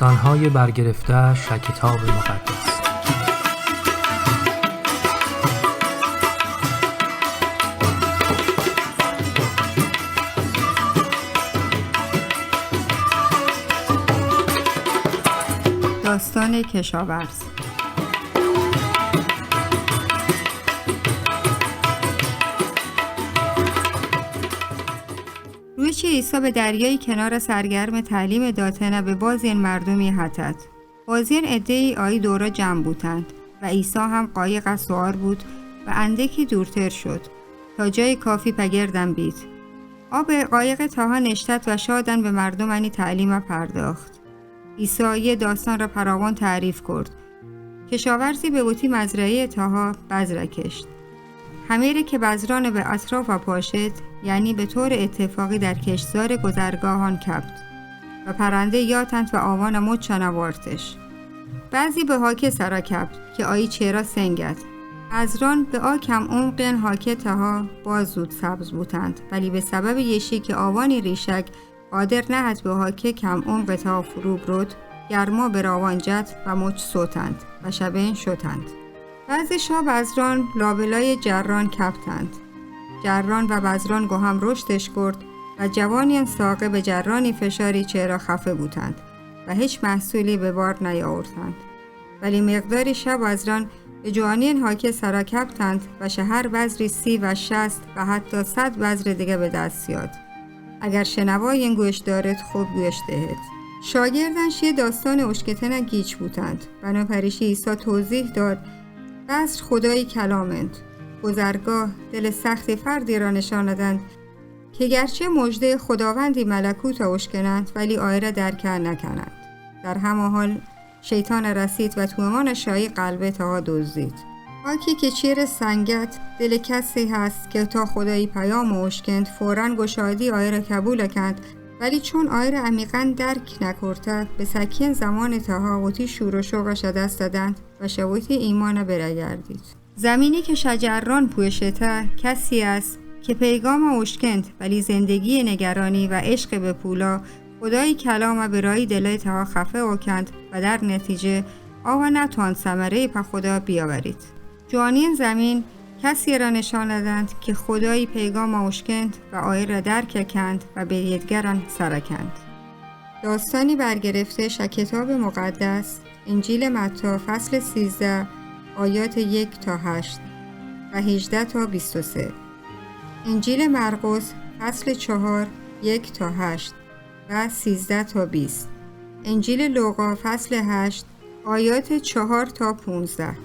داستان‌های برگرفته‌اش از کتاب مقدس. داستان کشاورز. رویچه عیسی به دریای کنار سرگرم تعلیم داتنه به بازین مردمی حتت. بازین عده‌ای آیی دورا جمع بودند و عیسی هم قایق از سوار بود و اندکی دورتر شد تا جای کافی پگردم بید. آب قایق تاها نشتت و شادن به مردمانی تعلیم پرداخت. عیسی یه داستان را فراوان تعریف کرد. کشاورزی به بوتی مزرعه تاها بذر کشت. همیره که بذران به اطراف و پاشد، یعنی به طور اتفاقی در کشتزار گذرگاهان کبد و پرنده یاتند و آوان مچان وارتش. بعضی به هاکه سرا کبد که آیی چرا سنگد. بذران به کم عمقین هاکه تاها باز زود سبز بودند، ولی به سبب یشی که آوانی ریشک قادر نهد به هاکه کم عمق تا فرو برد، گرما به راوان جد و مچ سوتند و شبین شدند. بعضی شا بذران لابلای جران کبتند. جران و بذران گو هم رشدش کرد و جوانین ساقه به جرانی فشاری چرا خفه بودند و هیچ محصولی به بار نیاوردند. ولی مقداری شا بذران به جوانین هاکه سرا کبتند و شهر بذری 30 و 60 و حتی 100 بذر دیگه به دست یاد. اگر شنوای این گوش دارد خوب گوش دهید. شاگردنش یه داستان اشکتن گیج بودند. بنابریش عیسی توضیح داد بذر خدای کلامند. گذرگاه دل سختی فردی را نشاندند که گرچه مژده خداوندی ملکوت اشکنند ولی آیره درک نکنند. در همان حال شیطان رسید و تومان شایی قلبه تاها دزدید. آکی که چیر سنگت دل کسی هست که تا خدایی پیام اشکند فوراً گشادی آیره قبول کند، ولی چون آیره عمیقاً درک نکرده به سکین زمان تاها وتی شور و شوقش دست دادند و شویتی ایمان برگردید. زمینی که شجران پوشته کسی است که پیغام اشکند ولی زندگی نگرانی و عشق به پولا خدای کلام برای دلای تاها خفه اوکند و در نتیجه آوا نتوان ثمره په خدا بیاورید. جوانین زمین کسی را نشان دادند که خدای پیغام اشکند و آیه را درک کند و به یدگران سرکند. داستانی برگرفته از کتاب مقدس انجیل متی فصل 13 آیات 1 تا 8 و 18 تا 23. انجیل مرقس فصل 4 1 تا 8 و 13 تا 20. انجیل لوقا فصل 8 آیات 4 تا 15.